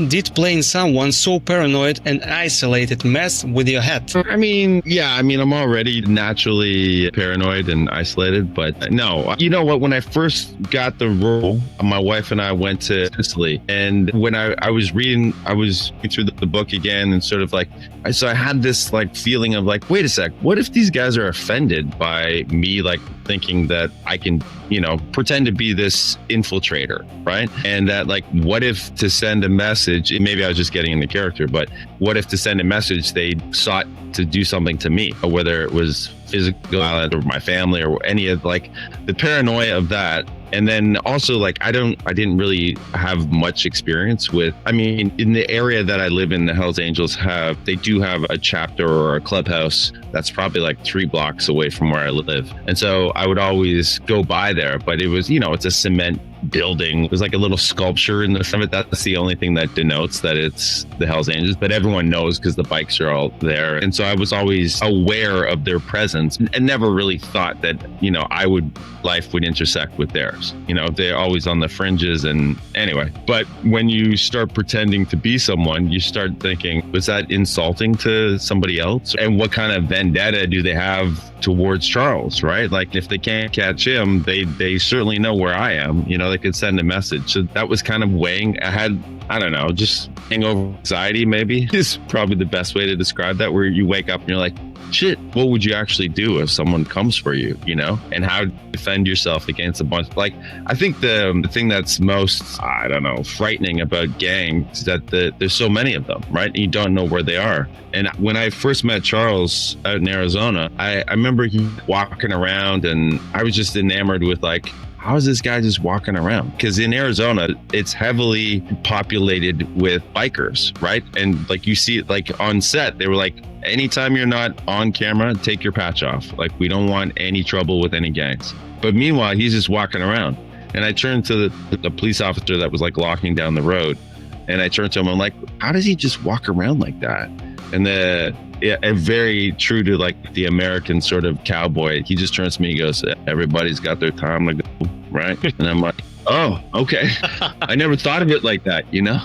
did playing someone so paranoid and isolated mess with your head? I mean, yeah, I mean, I'm already naturally paranoid and isolated, but no. You know what? When I first got the role, my wife and I went to Sicily, and when I was reading through the book again, and sort of like, so I had this like feeling of like, wait a sec, what if these guys are offended by me like thinking that I can, you know, pretend to be this infiltrator, right? And that like, what if to send a message, maybe I was just getting into character, but what if to send a message they sought to do something to me, or whether it was physical violence or my family or any of like the paranoia of that. And then also like, I didn't really have much experience with, I mean, in the area that I live in, the Hells Angels they do have a chapter or a clubhouse that's probably like 3 blocks away from where I live. And so I would always go by there, but it was, you know, it's a cement building. There's like a little sculpture in the front of it. That's the only thing that denotes that it's the Hells Angels, but everyone knows because the bikes are all there. And so I was always aware of their presence and never really thought that, you know, life would intersect with theirs. You know, they're always on the fringes. And anyway, but when you start pretending to be someone, you start thinking, was that insulting to somebody else? And what kind of vendetta do they have towards Charles, right? Like if they can't catch him, they certainly know where I am. You know, they could send a message. So that was kind of weighing. I don't know, just hangover anxiety maybe is probably the best way to describe that, where you wake up and you're like, shit, what would you actually do if someone comes for you, you know? And how to defend yourself against a bunch. Like, I think the thing that's most, I don't know, frightening about gangs is that there's so many of them, right? And you don't know where they are. And when I first met Charles out in Arizona, I remember he walking around and I was just enamored with like, how is this guy just walking around? Because in Arizona, it's heavily populated with bikers, right? And like you see it like on set, they were like, anytime you're not on camera, take your patch off. Like we don't want any trouble with any gangs. But meanwhile, he's just walking around. And I turned to the police officer that was like locking down the road. And I turned to him, I'm like, how does he just walk around like that? And and very true to like the American sort of cowboy, he just turns to me, he goes, everybody's got their time to go, right? And I'm like, oh, okay. I never thought of it like that, you know?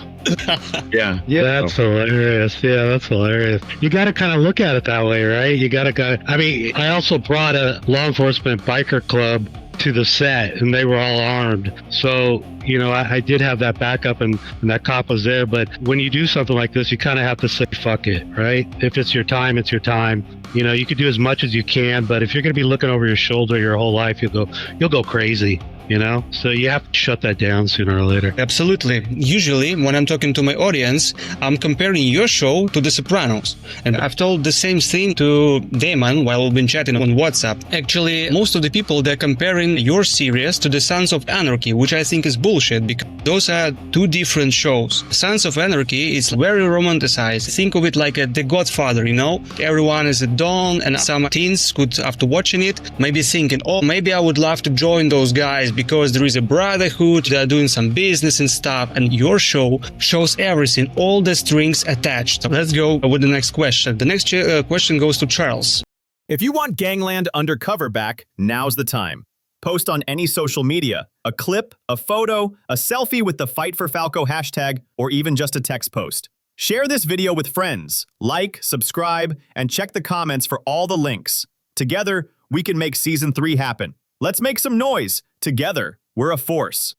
Yeah. That's hilarious. Yeah, that's hilarious. You got to kind of look at it that way, right? You got to I mean, I also brought a law enforcement biker club to the set and they were all armed. So, you know, I did have that backup and that cop was there. But when you do something like this, you kind of have to say, fuck it, right? If it's your time, it's your time. You know, you could do as much as you can, but if you're going to be looking over your shoulder your whole life, you'll go crazy. You know, so you have to shut that down sooner or later. Absolutely. Usually when I'm talking to my audience, I'm comparing your show to The Sopranos. And I've told the same thing to Damon while we've been chatting on WhatsApp. Actually, most of the people, they're comparing your series to the Sons of Anarchy, which I think is bullshit because those are 2 different shows. Sons of Anarchy is very romanticized. Think of it like The Godfather, you know? Everyone is a don, and some teens could, after watching it, maybe thinking, oh, maybe I would love to join those guys because there is a brotherhood, they're doing some business and stuff, and your show shows everything, all the strings attached. So let's go with the next question. The next question goes to Charles. If you want Gangland Undercover back, now's the time. Post on any social media, a clip, a photo, a selfie with the Fight for Falco hashtag, or even just a text post. Share this video with friends, like, subscribe, and check the comments for all the links. Together, we can make Season 3 happen. Let's make some noise. Together, we're a force.